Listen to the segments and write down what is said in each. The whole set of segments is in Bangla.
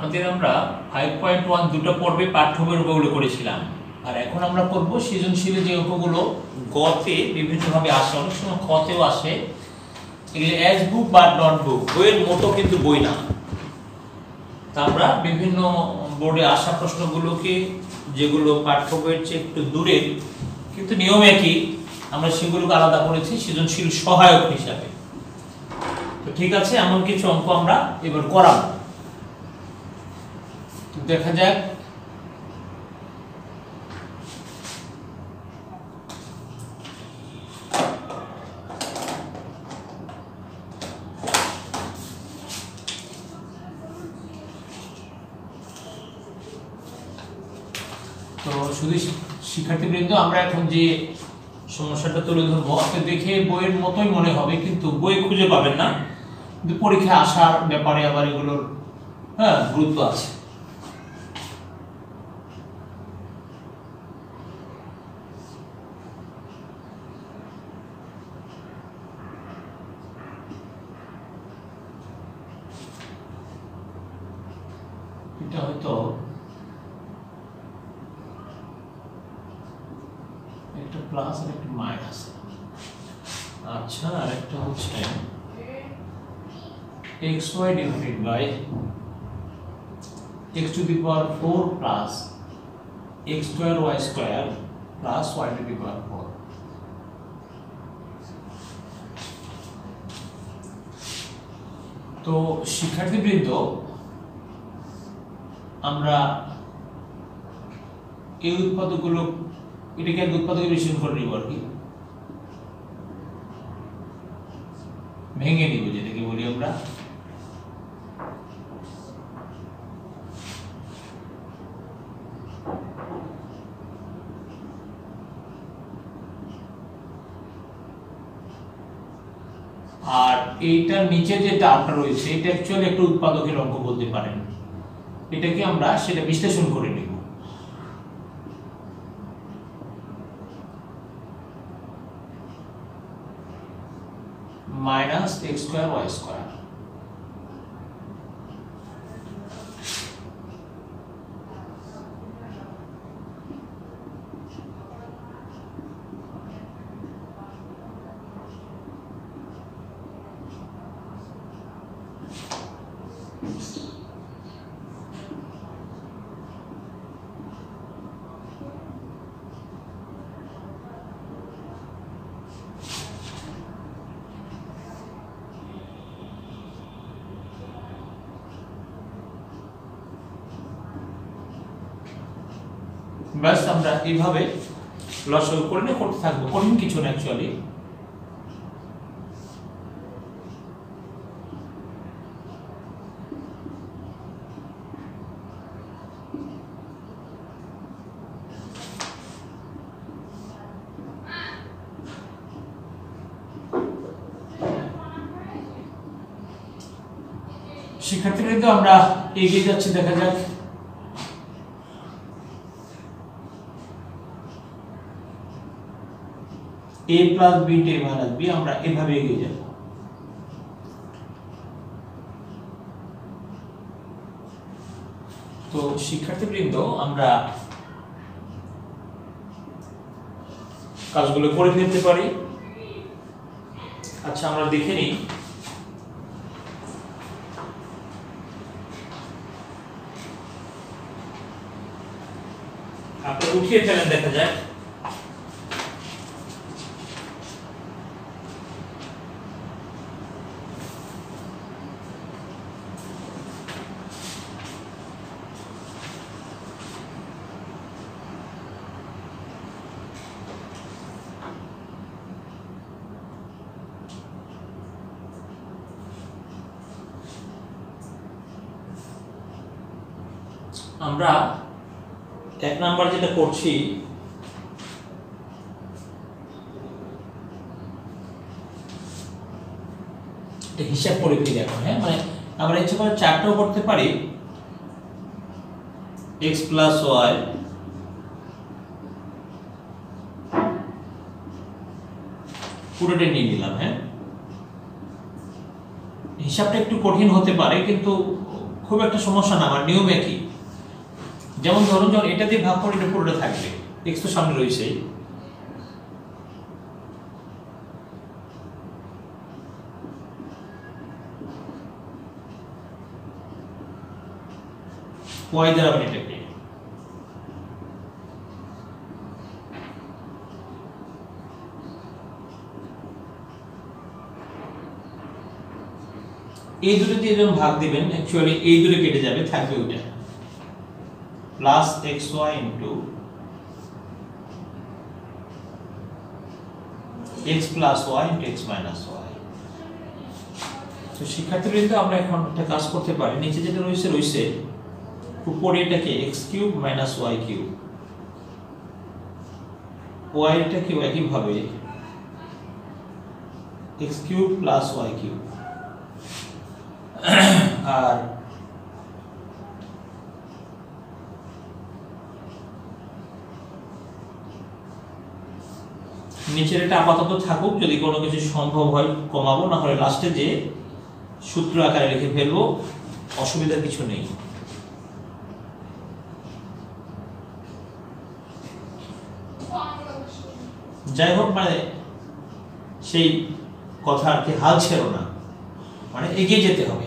আমাদের আমরা 5.1 দুটো পর্বে পাঠ্যবইয়ের অঙ্কগুলো করেছিলাম, আর এখন আমরা করব সৃজনশীল যে অঙ্কগুলো গতে বিভিন্নভাবে আসে, অনেক সময় খতেও আসে। এগুলো অ্যাজ বুক বা নট বুক, বইয়ের মতো কিন্তু বই না। তা আমরা বিভিন্ন বোর্ডে আসা প্রশ্নগুলোকে, যেগুলো পাঠ্য বইয়ের চেয়ে একটু দূরের কিন্তু নিয়ম একই, আমরা সেগুলোকে আলাদা করেছি সৃজনশীল সহায়ক হিসাবে। তো ঠিক আছে, এমন কিছু অঙ্ক আমরা এবার করাবো। দেখা যাক। তো শুধু শিক্ষার্থীবৃন্দ, আমরা এখন যে সমস্যাটা তুলে ধরবো আপনি দেখে বইয়ের মতোই মনে হবে, কিন্তু বই খুঁজে পাবেন না, কিন্তু পরীক্ষায় আসার ব্যাপারে আবার এগুলোর গুরুত্ব আছে। এটা হয়তো একটা প্লাস আর একটা মাইনাস। আচ্ছা, আর একটা হচ্ছে xy divided by x to the power 4 plus x square y square plus y to the power 4। তো শিক্ষার্থীবৃন্দ, আমরা এই উৎপাদকগুলো, এটাকে এক উৎপাদকে বিশ্লেষণ করে নিব আর কি, ভেঙে নিব, যেটাকে বলি আমরা আর এইটার নিচে যে টার্মটা রয়েছে এটা অ্যাকচুয়ালি একটা উৎপাদকের অঙ্ক বলতে পারেন। এটাকে আমরা সেটা বিশ্লেষণ করে নিব। Minus X square Y square. ব্যাস, আমরা এইভাবে লসাগু করে নিয়ে করতে থাকবো, কঠিন কিছু না অ্যাকচুয়ালি। শিক্ষার্থীবৃন্দ, আমরা এগিয়ে যাচ্ছি, দেখা যাক। a plus b a minus b, আমরা এভাবে এগিয়ে যাব। তো শিক্ষার্থীবৃন্দ, আমরা কাজগুলো করে ফেলতে পারি। আচ্ছা, আমরা দেখে নিই। আপনি উঠিয়ে ফেলেন, দেখা যায়। আমরা এক নাম্বার যেটা করছি, এটা হিসাব করে ফিরে এখন। মানে আমরা ইচ্ছে করে চারটাও করতে পারি, x প্লাস ওয়াই পুরোটা নিয়ে নিলাম। হিসাবটা একটু কঠিন হতে পারে, কিন্তু খুব একটা সমস্যা না, আমার নিয়ম একই। যেমন ধরুন যখন এটা দিয়ে ভাগ করে এটা পুরোটা থাকবে, x তো সামনে রয়েছে, y দ্বারা আমি এটাকে এই দুটো দিয়ে যখন ভাগ দিবেন অ্যাকচুয়ালি এই দুটো কেটে যাবে, থাকবে ওইটা plus xy into x plus y into x minus y। তো শিক্ষার্থীবৃন্দ আমরা এখন একটা কাজ করতে পারি, নিচে যেটা রয়েছে উপরে এটাকে x cube minus y cube, y এটাকে একই ভাবে x cube plus y cube, আর নিচের এটা আপাতত থাকুক, যদি কোনো কিছু সম্ভব হয় কমাবো, না হলে লাস্টে যে সূত্র আকারে লিখে ফেলবো, অসুবিধা কিছু নেই। যাই হোক, মানে সেই কথা আর কি হাল ছেড়ো না, মানে এগিয়ে যেতে হবে,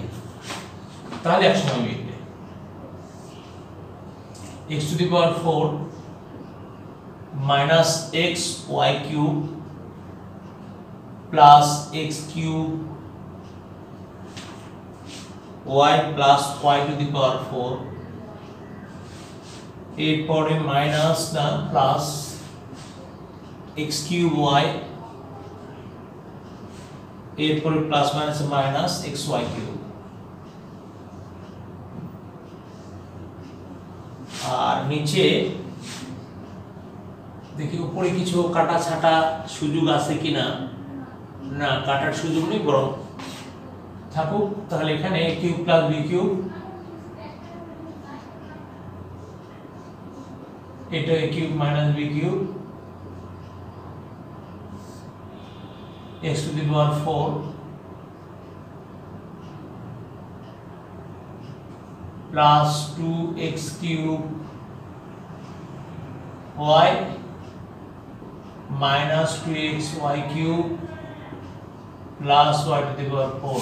তাহলে এক সময় মিলবে। x to the power 4 minus x y cube plus x cube y plus y to the power 4, এরপরে মাইনাস না প্লাস এক্স কিউব ওয়াই, এরপরে plus minus minus x y cube, আর নিচে দেখি উপরে কিছু কাটা ছাটা সুযোগ আছে কিনা, না কাটার সুযোগ নেই, বরং থাকুক। তাহলে এখানে a cube plus b cube, এটা a cube minus b cube, x to the power 4 plus 2x cube y minus 2xy cube plus y to the power 4।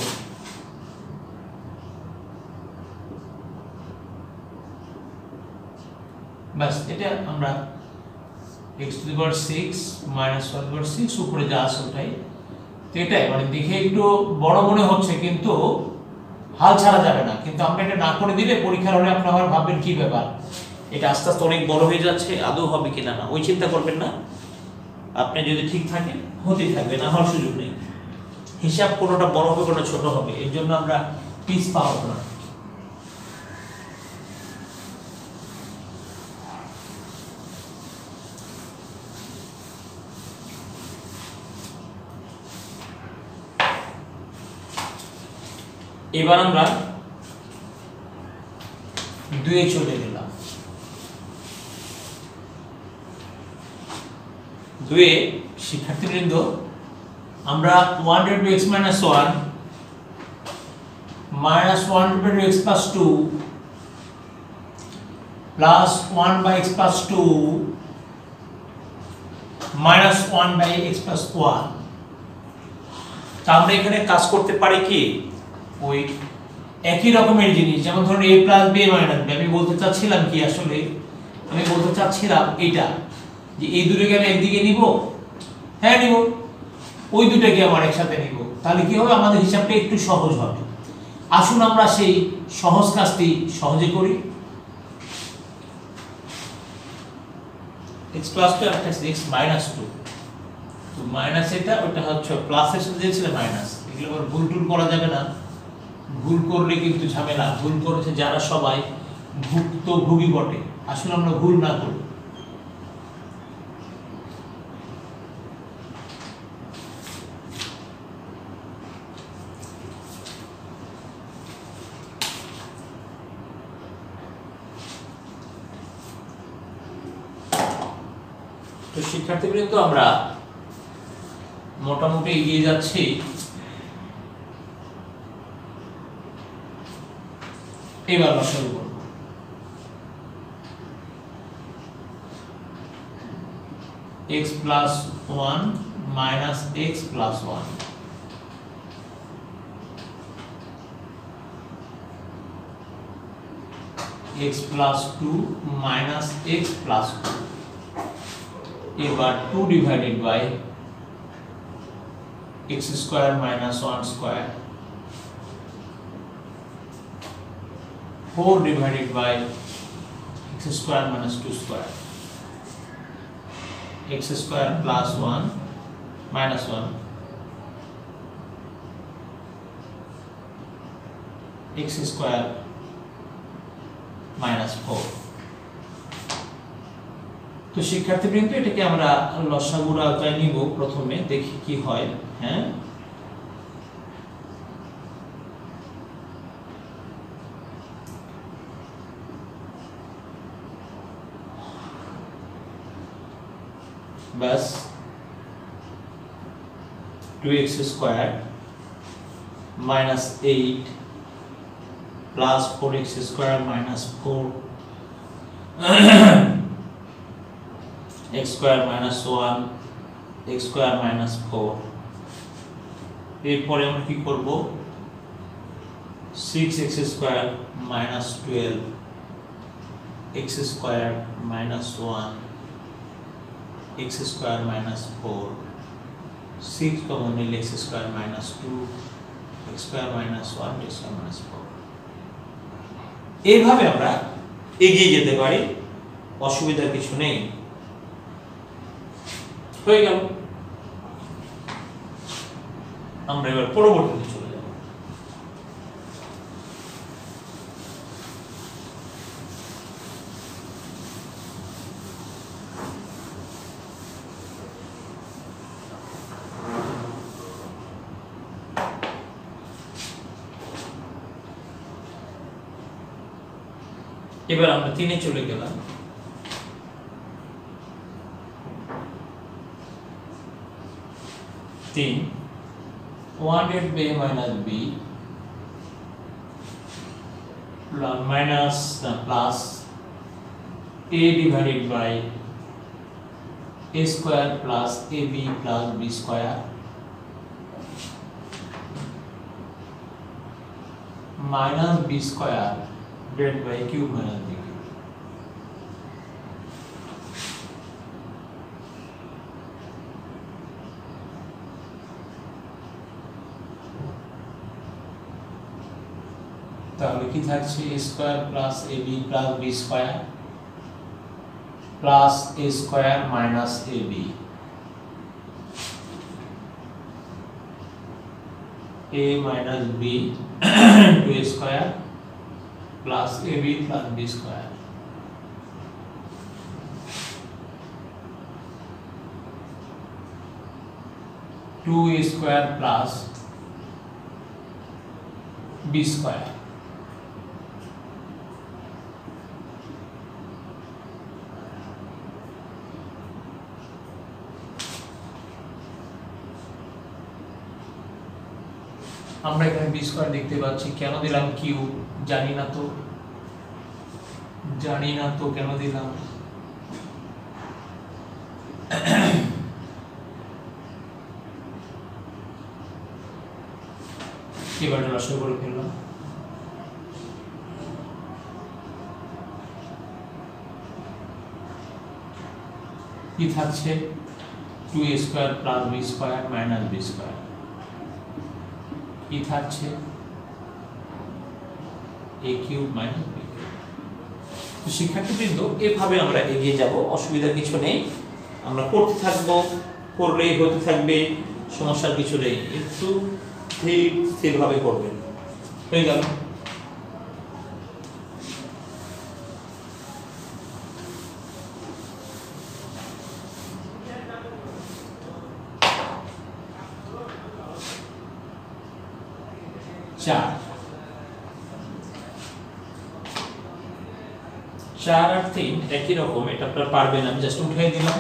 বাস এটা আমরা x to the power 6 minus y to the power 6 উপরে যা আছে ওটাই। তো এটাই মানে দেখে একটু বড় মনে হচ্ছে, কিন্তু হাল ছাড়া যাবে না। কিন্তু আমরা এটা না করে দিলে পরীক্ষার হলে আপনি আবার ভাববেন কি ব্যাপার, এটা আস্তে আস্তে অনেক বড় হয়ে যাচ্ছে, আদৌ হবে কিনা না, ওই চিন্তা করবেন না। আপনি যদি ঠিক থাকেন হতেই থাকবে, না হওয়ার সুযোগ নেই। হিসাব কোনোটা বড় হবে কোনোটা ছোট হবে, এর জন্য আমরা পিস পাবো না। এবার আমরা 2 এ চলে গেলাম। 2 এ শিক্ষার্থীবৃন্দ আমরা 1 * x - 1 minus 1 * x + 2 plus 1/x + 2 minus 1/x + 1। তা আমরা এখানে কাজ করতে পারি কি, ওই একই রকমের জিনিস, যেমন ধরুন a + b - b। আমি বলতে চাচ্ছিলাম কি, আসলে আমি বলতে চাচ্ছিলাম এটা যে এই দুটোকে আমি একদিকে নিব, হ্যাঁ নিব, ওই দুটোকে আমার একসাথে নিব, তাহলে কি হবে, আমাদের হিসাবটা একটু সহজ হবে। আসুন আমরা সেই সহজ কাজটি সহজে করি। x + 2 আর x - 2, তো মাইনাস এটা ওটা হচ্ছে প্লাসের সাথে দিয়েছিল মাইনাস, এগুলো আবার ভুল টুল করা যাবে না, ভুল করলে কিন্তু ঝামেলা। ভুল করেছে যারা সবাই ভুক্তভোগী বটে, আসলে আমরা ভুল না করি। তো শিক্ষার্থীবৃন্দ আমরা মোটামুটি এগিয়ে যাচ্ছি। এবার লসাগু করব। x plus 1 minus x plus 1, x plus 2 minus x plus 2, এবার 2 divided by x square minus 1 square, 4 divided by x square minus 2 square, x square plus 1 minus 1, x square minus 4। তো শিক্ষার্থীবৃন্দ, এটাকে আমরা লসাগুর আওতায় নিব। প্রথমে দেখি কি হয়। হ্যাঁ, बस 2x square minus 8 plus 4x square minus 4 x square minus 1 x square minus 4। এরপরে আমরা কি করব? 6x square minus 12 x square minus 1 x square minus 4, 6 common নিলে x square minus 2 x square minus 1 x square minus 4। এইভাবে আমরা এগিয়ে যেতে পারি, অসুবিধা কিছু নেই। হয়ে গেল। আমরা এবার পরবর্তীতে চলে যাব। এবার আমরা 3 চলে গেলাম। 3 1 divided by a minus b minus plus a divided by a square plus ab plus b square minus b square divided by a cube minus b cube। তাহলে কি থাকছে? a square plus ab plus b square plus a square minus ab, a minus b to a square plus ab plus b square, two a square plus b square। আমরা এখানে বি স্কয়ার দেখতে পাচ্ছি, কেন দিলাম কিউ জানি না তো কেন দিলাম। এবার লসাগু করে ফেললাম। কি থাকছে? 2a square plus b square minus b square. কি থাকছে? a cube minus b cube. তো শিক্ষার্থীবৃন্দ, এভাবে আমরা এগিয়ে যাব, অসুবিধা কিছু নেই। আমরা করতে থাকবো, করলেই হতে থাকবে, সমস্যার কিছু নেই। একটু স্থিরভাবে করবেন। হয়ে গেল। चार আর 3 একই রকম, এটা আপনারা পারবেন, আমি জাস্ট উঠিয়ে দিলাম।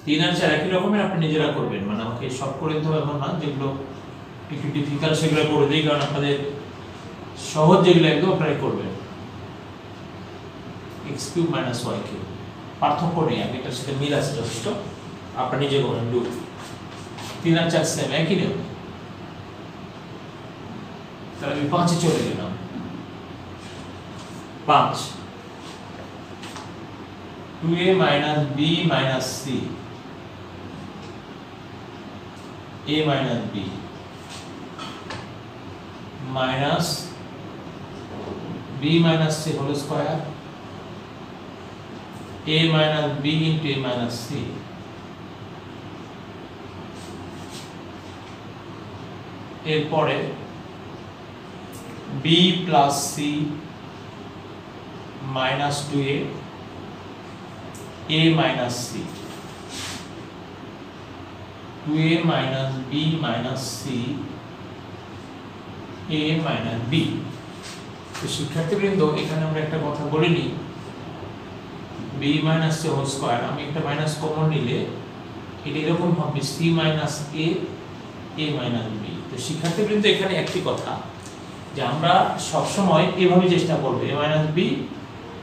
3 আর 4 একই রকমের, আপনি নিজেরা করবেন, মানে আমাকে সব করে দিতে হবে এমন না, যেগুলো একটু ডিফিকাল্ট সেগুলো করে দিই, কারণ আপনাদের সহজ যেগুলো একদম আপনারা করবেন। x³ - y³ পার্থক্য নেই, আমি এটার সাথে মিল আছে যথেষ্ট, আপনারা নিজে করবেন। 3 আর 4 সেম একই নিয়ম। তাহলে আমি 5 এ চলে গেলাম। 5 2a - b - c a - b minus b - c whole square a - b into a - c এরপরে b plus c minus 2a minus c 2a minus b minus c a minus b। তো শিক্ষার্থীবৃন্দ, এখানে আমরা একটা কথা বলে নিই, b minus c whole square, আমি একটা মাইনাস কমন নিলে এটা এরকম হবে c minus a minus b। তো শিক্ষার্থীবৃন্দ, এখানে একটি কথা যে আমরা সব সময় এভাবে চেষ্টা করব, a minus b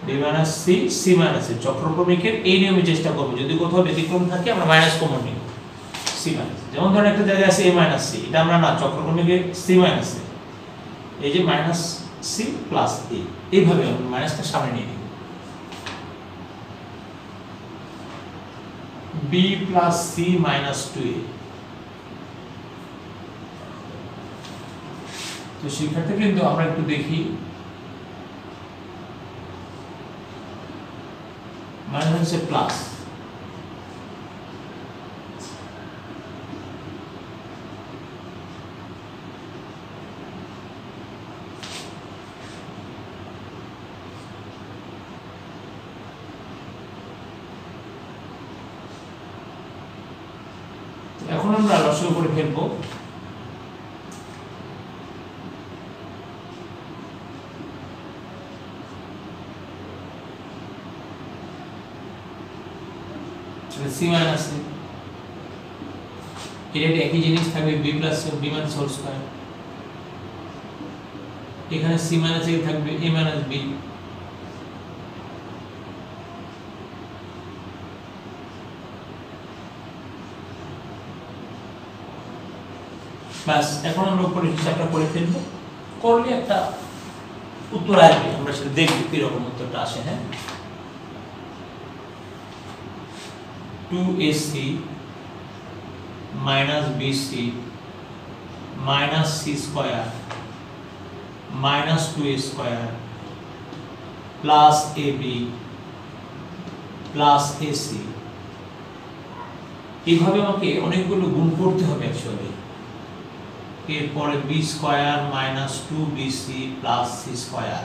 b minus c c minus a, চক্রক্রমিকের এই নিয়মে চেষ্টা করব। যদি কোথাও ব্যতিক্রম থাকে আমরা মাইনাস কমন নিব, c minus, যেমন ধরেন একটা জায়গায় আছে a minus c, এটা আমরা না, চক্রক্রমিকের c minus a, এই যে মাইনাস c প্লাস a, এইভাবে আমরা মাইনাসটা সামনে নিয়ে নিব। b plus c minus 2a। তো শিক্ষার্থীবৃন্দ, আমরা একটু দেখি, মাইনাস হচ্ছে প্লাস, এখন আমরা লসাগু করে ফেলবো। c minus a, এটা একই জিনিস থাকবে, b plus b minus whole square, এখানে c minus a থাকবে a minus b, বাস। এখন আমরা উপরে হিসাবটা করে ফেলবো, করলে একটা উত্তর আসবে, আমরা সেটা দেখব কিরকম উত্তরটা আসে। হ্যাঁ, 2ac minus bc minus c square minus 2a square plus ab plus ac, এইভাবে আমাকে অনেকগুলো গুণ করতে হবে অ্যাকচুয়ালি। এরপরে b square minus 2bc plus c square.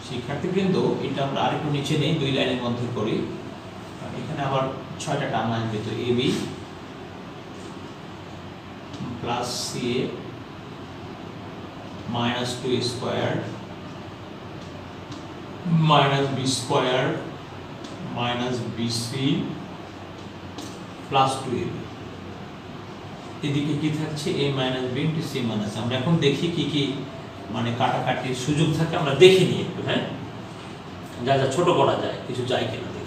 শিক্ষার্থীবৃন্দ, এটা আমরা আরেকটু নিচে নেই, দুই লাইনের মধ্যে করি, এখানে আবার 6টা টার্ম আসবে। তো ab plus ca minus 2a squared minus b squared minus bc plus 2ab, এদিকে কি থাকছে a minus b into c minus। আমরা এখন দেখি কি কি মানে কাটাকাটির সুযোগ থাকে, আমরা দেখে নিই একটু। হ্যাঁ, যা যা ছোট করা যায়, কিছু যায় কিনা দেখি।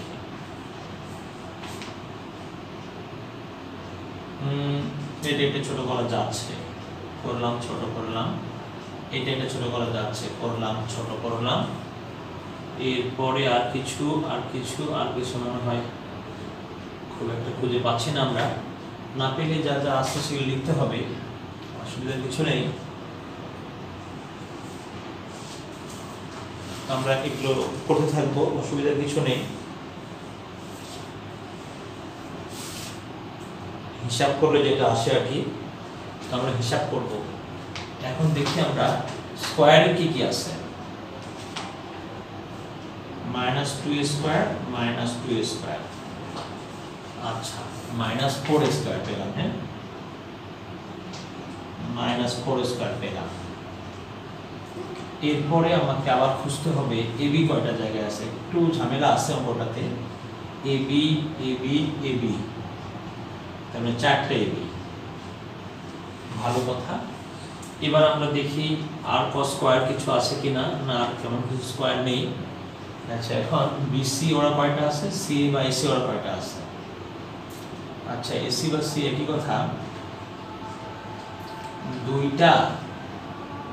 এটা ছোট করা যাচ্ছে, করলাম, ছোট করলাম। এটা ছোট করা যাচ্ছে, করলাম, ছোট করলাম। এরপরে আর কিছু মনে হয় খুব একটা খুঁজে পাচ্ছি না আমরা, না পেলে যা যা আসছে সেগুলো লিখতে হবে, অসুবিধার কিছু নেই। আমরা এগুলো করতে থাকবো, অসুবিধার কিছু নেই। হিসাব করলে যেটা আসে আর কি, আমরা হিসাব করব। এখন দেখি আমরা স্কয়ারে কি কি আছে। minus 2a square minus 2a square, আচ্ছা, minus 4a square পেলাম। হ্যাঁ, minus 4a square পেলাম। এরপরে আমাকে আবার খুঁজতে হবে ab কয়টা জায়গায় আছে, একটু ঝামেলা আছে অঙ্কটাতে। ab ab ab তার মানে 4টা ab। ভালো কথা। এবার আমরা দেখি আর cos স্কয়ার কিছু আছে কিনা, না আর কেমন কিছু স্কয়ার নেই। আচ্ছা, এখন BC ওরা কয়টা আছে, CA বা AC ওরা কয়টা আছে? আচ্ছা, AC বা CA একই কথা, 2টা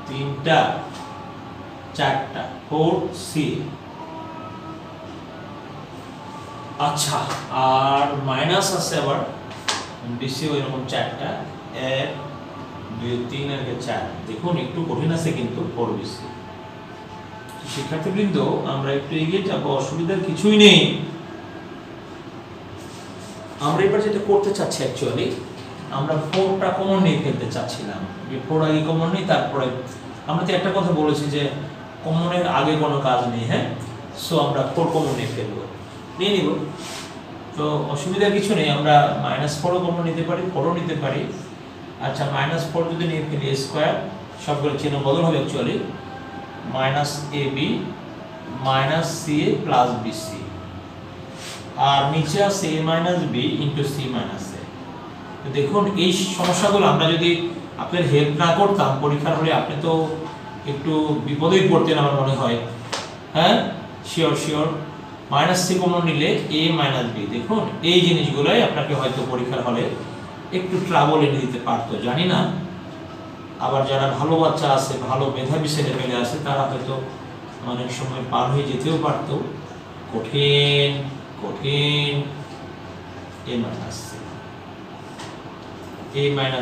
3টা 4টা 4C। আচ্ছা, আর মাইনাস আছে আবার BC এরকম 4টা, 1 2 3 আর 4। দেখুন একটু কঠিন আছে কিন্তু 4BC। শিক্ষার্থীবৃন্দ, আমরা একটু এগিয়ে যাব, অসুবিধার কিছুই নেই। আমরা এবার যেটা করতে চাচ্ছি অ্যাকচুয়ালি, আমরা 4টা কমন নিয়ে ফেলতে চাচ্ছিলাম। যে 4 আগে কমন নেই, তারপরে আমরা তো একটা কথা বলেছি যে কমনের আগে কোনো কাজ নেই। হ্যাঁ, সো আমরা 4 কমন নিয়ে ফেলবো, নিয়ে নিব, তো অসুবিধার কিছু নেই। আমরা -4ও কমন নিতে পারি, 4ও নিতে পারি। আচ্ছা, -4 যদি নিয়ে ফেলি স্কয়ার, সবগুলো চিহ্ন বদল হবে অ্যাকচুয়ালি, -AB -CA +BC, আর নিচে আছে A - B * C - A। দেখুন এই সমস্যাগুলো আমরা যদি আপনাদের হেল্প না করতাম পরীক্ষার হলে, আপনি তো একটু বিপদেই পড়তেন আমার মনে হয়। হ্যাঁ, শিওর শিওর। -C কমন নিলে A - B, দেখুন এই জিনিসগুলোই আপনাকে হয়তো পরীক্ষার হলে একটু ট্রাবল এনে দিতে পারতো, জানি না। আবার যারা ভালো বাচ্চা আছে, ভালো মেধাবী ছেলেমেয়ে আছে, তারা হয়তো অনেক সময় পার হয়ে যেতেও পারতো। কঠিন কঠিন A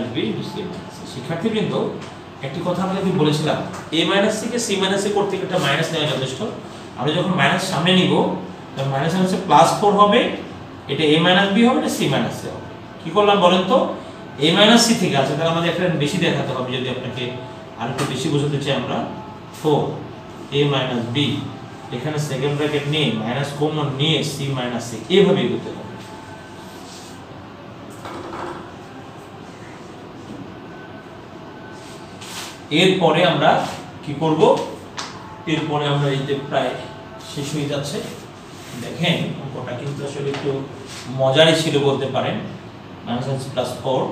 - B * C - A। শিক্ষার্থীবৃন্দ, একটি কথা আপনাকে বলেছিলাম, A - C K C - A করতে একটা মাইনাস নেওয়া যথেষ্ট। আমরা যখন মাইনাস সামনে নিব, তখন মাইনাস হচ্ছে +4 হবে, এটা A - B হবে না C - A হবে। কি করলাম বলেন তো? A - C থেকে আছে, তাহলে আমাদের একটা বেশি দেখাতে হবে। যদি আপনাকে আরেকটু বেশি বোঝাতে চাই, আমরা 4 A - B, এখানে সেকেন্ড ব্র্যাকেট নিয়ে মাইনাস কমন নিয়ে C - A, এভাবে এগোতে হবে। এরপরে আমরা কি করব? এরপরে আমরা এই যে প্রায় শেষ হয়ে যাচ্ছে, দেখেন অঙ্কটা কিন্তু আসলে একটু মজারই ছিল বলতে পারেন। -4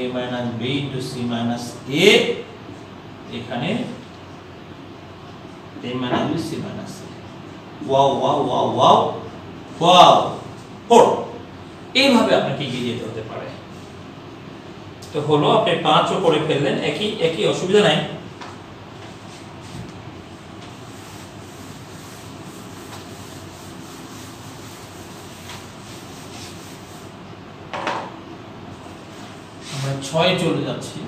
A - B * C - A, এখানে A - B C - A। Wow wow wow wow wow, 4। এইভাবে আপনাকে এগিয়ে যেতে হতে পারে। তো হলো, আপনি 5ও করে ফেললেন, একই অসুবিধা নাই। আমরা 6 চলে যাচ্ছি।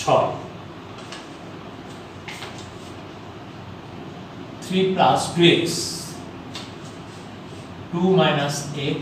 6 3 + 2x 2 - x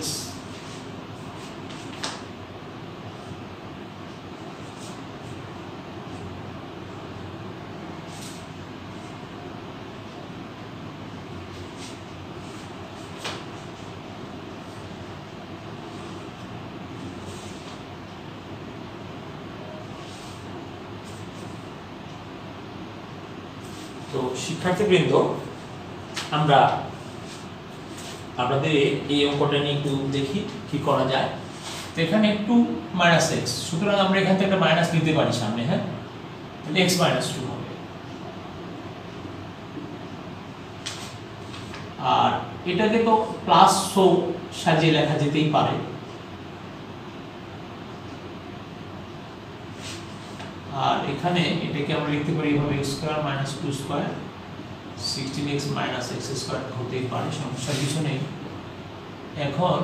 তো শিক্ষার্থীবৃন্দ, আমরা আপনাদের এই অঙ্কটা নিয়ে একটু দেখি কি করা যায়। তো এখানে একটু -x, সুতরাং আমরা এখান থেকে একটা মাইনাস নিতে পারি সামনে। হ্যাঁ, তাহলে x - 2 হবে। আর এটাকে তো +100 সাজিয়ে লেখা যেতেই পারে। আর এখানে এটাকে আমরা লিখতে পারি এভাবে, x² - 2² 16x - x² হতেই পারে, সমস্যা কিছু নেই। এখন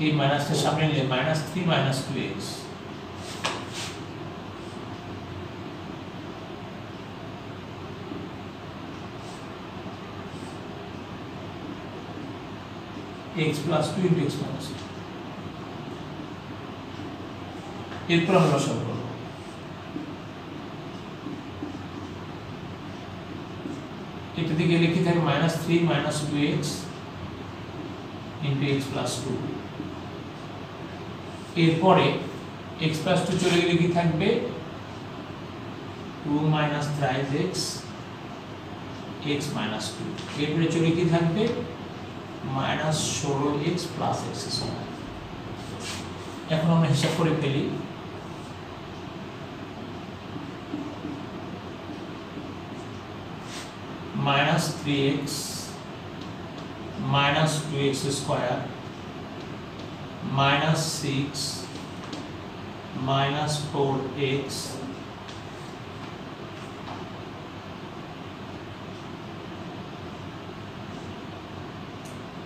এই মাইনাসটা সামনে নিলে -3 - 2x, x + 2 * x - 2। এরপর আমরা লসাগু করব। এটা দিকে লিখে থাকে -3 - 2x * x + 2। এরপরে x + 2 চলে গেলে কি থাকবে? 2 - 3x x মাইনাস 2। এরপরে চলে কি থাকবে minus 16x plus x square. এখন আমরা হিসাব করে ফেলি। Minus 3x minus 2x square minus 6 minus 4x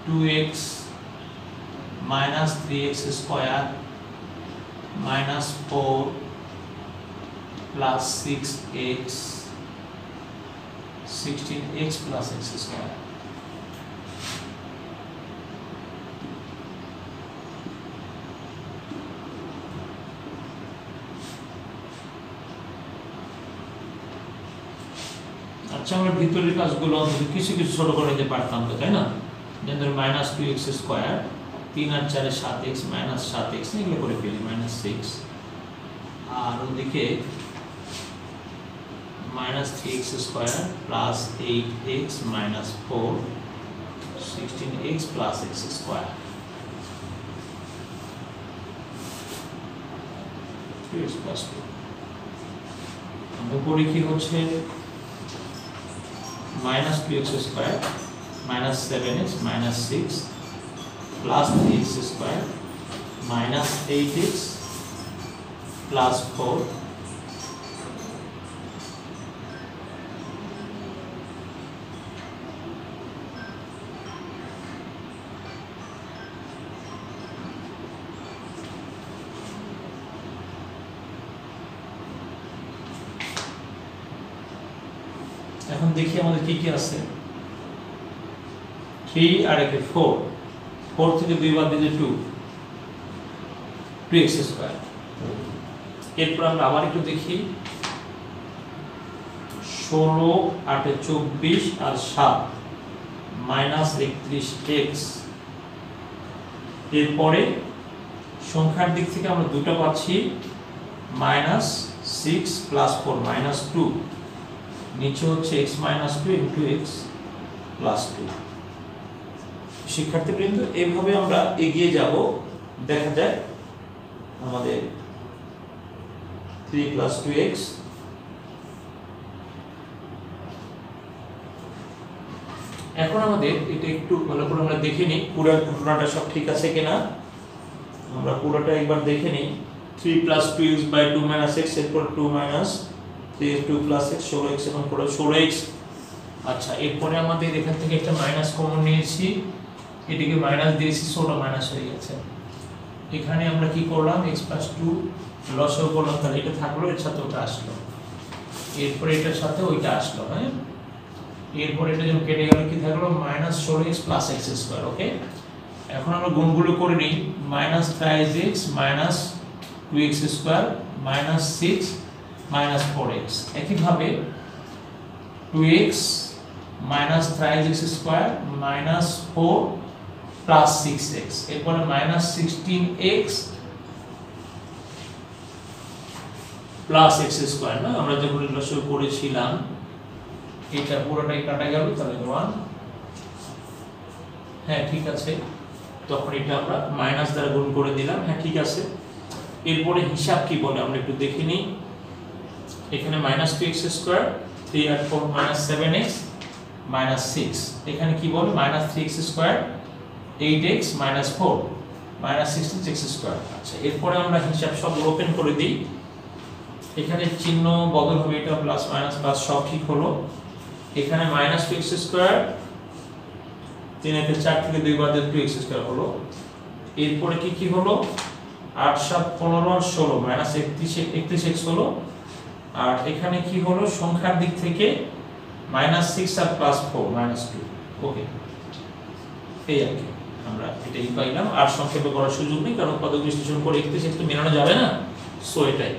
(2x minus 3x square minus 4 plus 6x 16x plus x square). আচ্ছা, আমরা ভিতরের কাজগুলো কিছু কিছু ছোট করে নিতে পারতাম তো, তাই না? যেমন মাইনাস 2x স্কয়ার 3 আর 4 এ 7x মাইনাস 7x এগুলো করে ফেলি মাইনাস 6, আর ওদিকে minus 3x square plus 8x minus 4 16x plus x square 3x plus 2। আমরা পড়ি কি হচ্ছে minus 2x square minus 7x minus 6 plus 3x square minus 8x plus 4 এখন দেখি আমাদের কি কি আছে। 3 আর একে 4, 4 থেকে 2 বাদ দিলে 2, 2x স্কয়ার। এরপর আমরা আবার একটু দেখি 16 8 এ 24 আর 7 মাইনাস 31x। এরপরে সংখ্যার দিক থেকে আমরা দুটো পাচ্ছি মাইনাস 6 প্লাস 4 মাইনাস 2, নিচে হচ্ছে x minus 2 into x plus 2। শিক্ষার্থীবৃন্দ, এইভাবে আমরা এগিয়ে যাব। দেখা যায় আমাদের 3 প্লাস 2x এখন আমাদের এটা একটু ভালো করে আমরা দেখে নিই পুরো ঘটনাটা সব ঠিক আছে কিনা। আমরা পুরোটা একবার দেখে নিই। 3 plus 2x by 2 minus x এরপর 2 মাইনাস 2 প্লাস x 16x এবং পুরো 16x। আচ্ছা, এরপরে আমাদের এখান থেকে একটা মাইনাস কমন নিয়েছি, এটিকে মাইনাস দিয়েছি, 16 মাইনাস হয়ে গেছে। এখানে আমরা কি করলাম x প্লাস 2 লসও করলাম, তাহলে এটা থাকলো, এর সাথে ওটা আসলো, এরপরে এটার সাথে ওইটা আসলো। হ্যাঁ, এরপরে এটা যখন কেটে গেল কি থাকলো minus 16x plus x square. Okay, এখন আমরা গুণগুলো করে নিই। Minus 5x minus 2x square minus 6 minus 4x। একইভাবে 2x minus 3x square minus 4 plus 6x, এরপরে minus 16x plus x square. না, আমরা যখন লসাগু করেছিলাম এটা পুরোটাই কাটা গেল, তাহলে 1। হ্যাঁ ঠিক আছে, তখন এটা আমরা মাইনাস দ্বারা গুণ করে দিলাম। হ্যাঁ ঠিক আছে, এরপরে হিসাব কি বলে আমরা একটু দেখে নিই। এখানে মাইনাস 2x স্কয়ার 3 আর 4 মাইনাস 7x মাইনাস 6, এখানে কি বলে minus 3x square 8x minus 4 minus 16x square. আচ্ছা, এরপরে আমরা হিসাব সব ওপেন করে দিই। এখানে চিহ্ন বদল হবে, এটা প্লাস মাইনাস প্লাস সব ঠিক হলো। এখানে মাইনাস 2x স্কয়ার 3 এর 4 থেকে 2 বাদ দিলে 2x স্কয়ার হলো। এরপরে কি কি হলো 8 7 15 আর 16 মাইনাস 31x হলো। আর এখানে কি হলো সংখ্যার দিক থেকে মাইনাস 6 আর প্লাস 4 মাইনাস 2। ওকে, এই আর কি আমরা এটাই পাইলাম। আর সংক্ষেপে করার সুযোগ নেই, কারণ পদক বিশ্লেষণ করে 31 তো মেলানো যাবে না। সো এটাই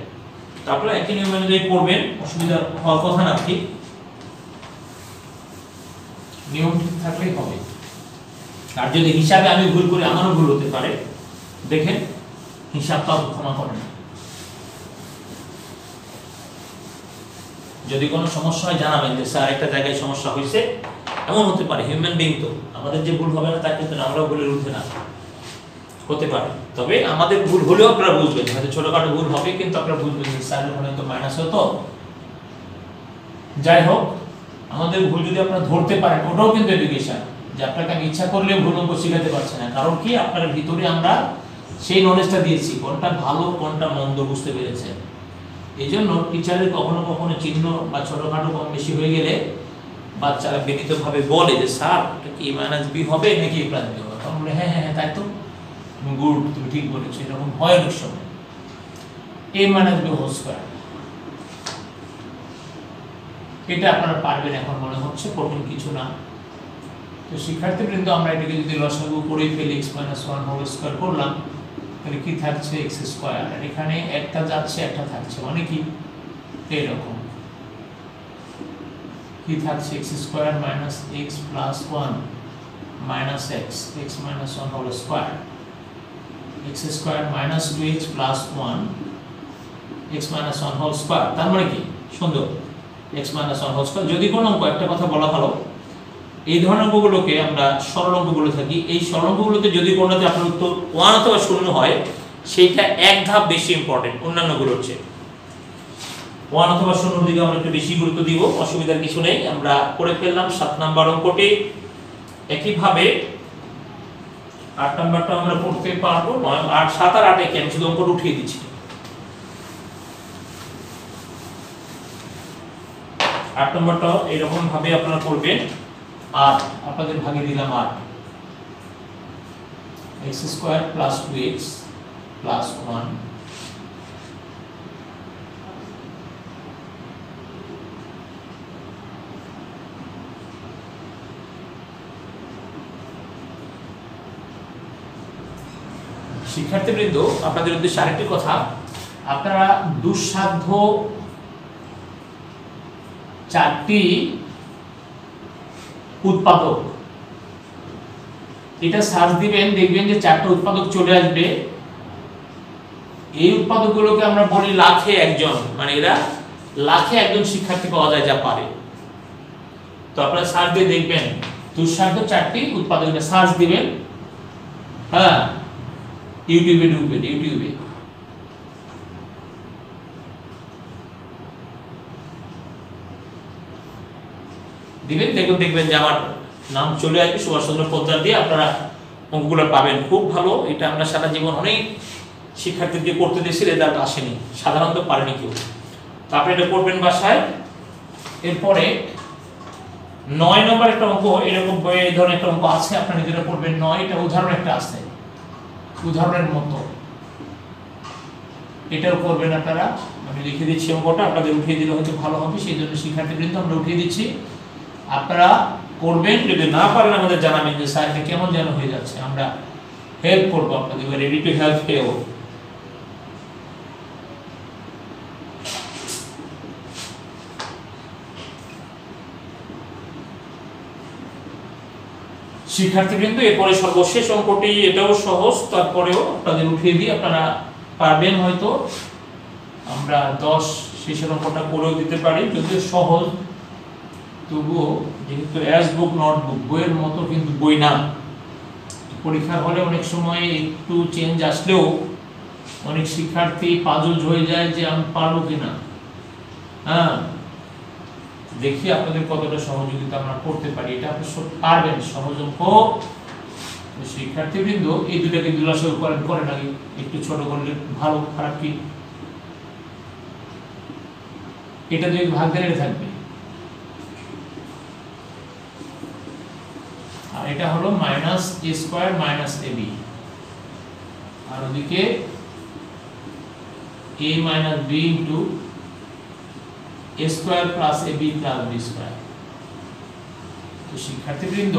তারপরে একই নিয়ম অনুযায়ী করবেন, অসুবিধা হওয়ার কথা না। ঠিক নিয়ম ঠিক থাকলেই হবে। আর যদি হিসাবে আমি ভুল করি, আমারও ভুল হতে পারে, দেখেন হিসাবটা ক্ষমা করেন। যদি কোনো সমস্যা হয় জানাবেন যে স্যার একটা জায়গায় সমস্যা হয়েছে, এমন হতে পারে, হিউম্যান বিং তো, আমাদের যে ভুল হবে না তা কিন্তু আমরাও ভুলের ঊর্ধ্বে না, হতে পারে। তবে আমাদের ভুল হলেও আপনারা বুঝবেন, হয়তো ছোটখাটো ভুল হবে কিন্তু আপনারা বুঝবেন যে স্যার ওখানে তো মাইনাস হতো। যাই হোক, আমাদের ভুল যদি আপনারা ধরতে পারেন ওটাও কিন্তু এডুকেশন, যে আপনাকে আমি ইচ্ছা করলেও ভুল অঙ্ক শেখাতে পারছি না, কারণ কি আপনার ভিতরে আমরা সেই নলেজটা দিয়েছি, কোনটা ভালো কোনটা মন্দ বুঝতে পেরেছেন। এই জন্য টিচারের কখনো কখনো চিহ্ন বা ছোটখাটো কম বেশি হয়ে গেলে বাচ্চারা বিনীতভাবে বলে যে স্যার এটা কি মাইনাস বি হবে নাকি এ প্লাস বি হবে, তখন বলে হ্যাঁ হ্যাঁ তাই তো, গুড, তুমি ঠিক বলেছো, এরকম হয় অনেক সময়। এ মাইনাস বি হোল স্কয়ার, এটা আপনারা পারবেন এখন মনে হচ্ছে, কঠিন কিছু না। তো শিক্ষার্থীবৃন্দ, আমরা এটাকে যদি লসাগু করে ফেলি x - 1 হোল স্কয়ার করলাম, তাহলে কি থাকছে x স্কয়ার, আর এখানে একটা যাচ্ছে একটা থাকছে, মানে কি এরকম কি থাকছে x square minus x plus 1 minus x, x minus 1 whole square, x square minus 2x plus 1 x minus 1 whole square. তার মানে কি সুন্দর, x মাইনাস 1 হোল স্কয়ার। যদি কোনো অঙ্ক, একটা কথা বলা ভালো, এই ধরনের অঙ্কগুলোকে আমরা সরল অঙ্ক বলে থাকি। এই সরল অঙ্কগুলোতে যদি কোনোটাতে আপনার উত্তর 1 অথবা 0 হয়, সেইটা এক ধাপ বেশি ইম্পর্টেন্ট অন্যান্যগুলোর চেয়ে। 1 অথবা 0 দিকে আমরা একটু বেশি গুরুত্ব দিব, অসুবিধার কিছু নেই। আমরা করে ফেললাম 7 নাম্বার অঙ্কটি। একইভাবে 8 নাম্বারটা আমরা করতে পারবো। 8, 7 আর 8 আমি শুধু অঙ্কটা উঠিয়ে দিচ্ছি। 8 নাম্বারটা এরকম ভাবে আপনারা করবেন, আর আপনাদের ভাগে দিলাম 8, x square plus 2x plus 1 শিক্ষার্থীবৃন্দ, আপনাদের উদ্দেশ্যে আরেকটি কথা, আপনারা দুঃসাধ্য 4টি উৎপাদক, এটা সার্চ দিবেন, দেখবেন যে 4টা উৎপাদক চলে আসবে। এই উৎপাদকগুলোকে আমরা বলি লাখে একজন, মানে এরা লাখে একজন শিক্ষার্থী পাওয়া যায় যা পারে। তো আপনারা সার্চ দিয়ে দেখবেন দুঃসাধ্য 4টি উৎপাদক, এটা সার্চ দিবেন। হ্যাঁ, ইউটিউবে ঢুকবেন, ইউটিউবে দিবেন, দেখবেন যে আমার নাম চলে আসবে সুভাষচন্দ্র পোদ্দার দিয়ে, আপনারা অঙ্কগুলো পাবেন। খুব ভালো, এটা আমরা সারা জীবন অনেক শিক্ষার্থীদেরকে করতে দিয়েছি, রেজাল্ট আসেনি, সাধারণত পারেনি কেউ। তো আপনি এটা করবেন বাসায়। এরপরে 9 নম্বর একটা অঙ্ক, এরকম বইয়ে এই ধরনের একটা অঙ্ক আছে, আপনারা নিজেরা করবেন। 9, এটা উদাহরণ একটা আছে, উদাহরণের মতো, এটাও করবেন আপনারা। আমি লিখে দিচ্ছি অঙ্কটা, আপনাদের উঠিয়ে দিলে হয়তো ভালো হবে, সেই জন্য শিক্ষার্থীবৃন্দ আমরা উঠিয়ে দিচ্ছি, আপনারা করবেন। যদি না পারেন আমাদের জানাবেন যে স্যার এটা কেমন যেন হয়ে যাচ্ছে, আমরা হেল্প করবো আপনাদের, রেডি টু হেল্প হেও। শিক্ষার্থীবৃন্দ, এরপরে সর্বশেষ অঙ্কটি, এটাও সহজ, তারপরেও আপনাদের উঠিয়ে দিই, আপনারা পারবেন হয়তো। আমরা 10 শেষের অঙ্কটা করেও দিতে পারি, যদিও সহজ, তবুও যেহেতু অ্যাজ বুক নট বুক, বইয়ের মতো কিন্তু বই না। পরীক্ষার হলে অনেক সময় একটু চেঞ্জ আসলেও অনেক শিক্ষার্থী পাজল হয়ে যায় যে আমি পারবো কিনা। হ্যাঁ, দেখি আপনাদের কতটা সহযোগিতা আমরা করতে পারি, এটা আপনি পারবেন, সহজ অঙ্ক। শিক্ষার্থীবৃন্দ, এই দুটাকে দুলাসহ করেন আগে, একটু ছোট করলে ভালো, খারাপ কি, এটা যদি ভাগ দিয়ে থাকবে, আর এটা হলো minus a square minus ab, আর ওদিকে a minus b into a square plus ab plus b square. তো শিক্ষার্থীবৃন্দ,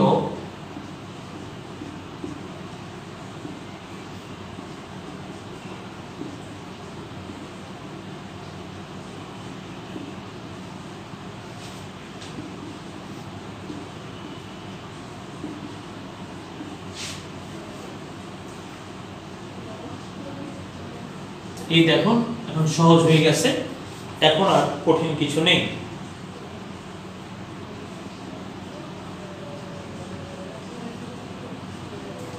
এই দেখুন এখন সহজ হয়ে গেছে, এখন আর কঠিন কিছু নেই।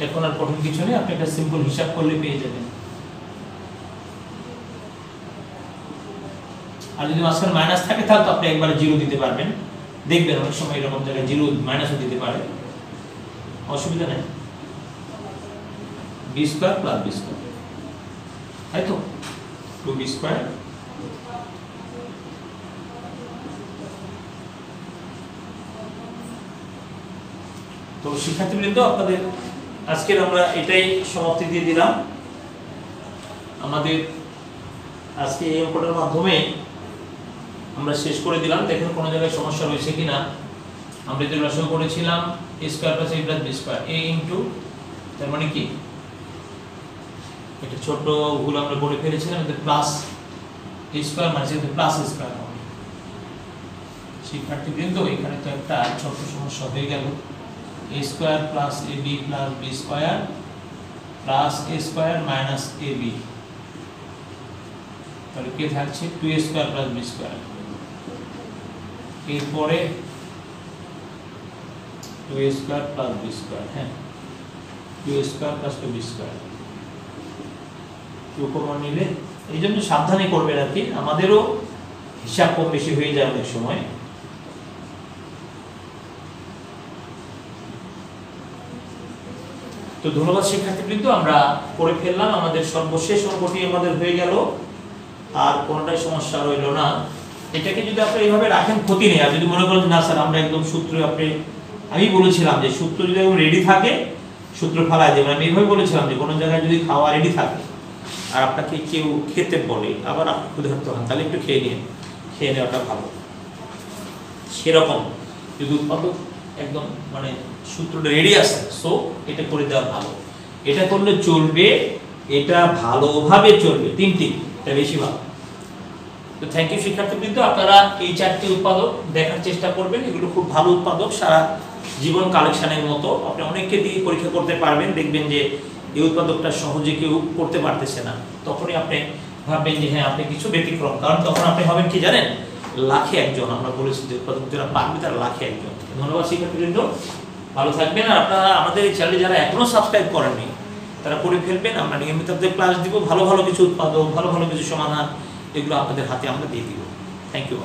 এখন আর কঠিন কিছু নেই, আপনি একটা সিম্পল হিসাব করলে পেয়ে যাবেন। আর যদি মাঝখানে মাইনাস থাকে তাহলে তো আপনি একবারে জিরো দিতে পারবেন, দেখবেন অনেক সময় এরকম জায়গায় জিরো মাইনাসও দিতে পারে, অসুবিধা নেই। B square plus B square, তাই তো 2b স্কয়ার তো শিক্ষার্থীবৃন্দ, আপনাদের আজকের আমরা এটাই সমাপ্তি দিয়ে দিলাম। আমাদের আজকে এই অঙ্কটার মাধ্যমে আমরা শেষ করে দিলাম। দেখেন কোনো জায়গায় সমস্যা রয়েছে কিনা। আমরা যে রসও করেছিলাম a square plus a plus b square, a into, তার মানে কি একটা ছোট ভুল আমরা করে ফেলেছিলাম, এটা প্লাস a স্কয়ার মানে এটা প্লাস a স্কয়ার হবে। শিক্ষার্থীবৃন্দ, এখানে তো একটা ছোট সমস্যা হয়ে গেল, a square plus ab plus b square plus a square minus ab, তাহলে কি থাকছে 2a square plus b square, এরপরে 2a square plus b square, হ্যাঁ 2a square plus 2b square, common নিলে এই জন্য সাবধানে করবেন আর কি, আমাদেরও হিসাব কম বেশি হয়ে যায় অনেক সময়। তো ধন্যবাদ শিক্ষার্থীবৃন্দ, আমরা করে ফেললাম, আমাদের সর্বশেষ অঙ্কটি আমাদের হয়ে গেল, আর কোনটাই সমস্যা রইল না। এটাকে যদি আপনি এইভাবে রাখেন ক্ষতি নেই, আর যদি মনে করেন না স্যার আমরা একদম সূত্র, আমি বলেছিলাম যে সূত্র যদি একদম রেডি থাকে সূত্র ফেলাই দেবেন, আমি এইভাবে বলেছিলাম যে কোনো জায়গায় যদি খাওয়া রেডি থাকে আর আপনাকে কেউ খেতে বলে, আবার আপনি ক্ষুধার্ত হন, তাহলে একটু খেয়ে নিন, খেয়ে নেওয়াটা ভালো। সেরকম যদি উৎপাদক একদম মানে সূত্রটা রেডি আছে, সো এটা করে দেওয়া ভালো। এটা করলে চলবে, এটা ভালোভাবে চলবে, তিনটি, এটা বেশি ভালো। তো থ্যাংক ইউ শিক্ষার্থীবৃন্দ, আপনারা এই 4টি উৎপাদক দেখার চেষ্টা করবেন, এগুলো খুব ভালো উৎপাদক, সারা জীবন কালেকশনের মতো, আপনি অনেককে দিয়ে পরীক্ষা করতে পারবেন, দেখবেন যে এই উৎপাদকটা সহজে কেউ করতে পারতেছে না, তখনই আপনি ভাববেন যে হ্যাঁ আপনি কিছু ব্যতিক্রম, কারণ তখন আপনি হবেন কি জানেন, লাখে একজন। আমরা বলেছি যে উৎপাদক যারা পারবে তারা লাখে একজন। ধন্যবাদ শিক্ষার্থীবৃন্দ, ভালো থাকবেন। আর আপনারা আমাদের এই চ্যানেলে যারা এখনো সাবস্ক্রাইব করেননি তারা করে ফেলবেন, আমরা নিয়মিত ক্লাস দিব, ভালো ভালো কিছু উৎপাদক, ভালো ভালো কিছু সমাধান, এগুলো আপনাদের হাতে আমরা দিয়ে দিব। Thank you.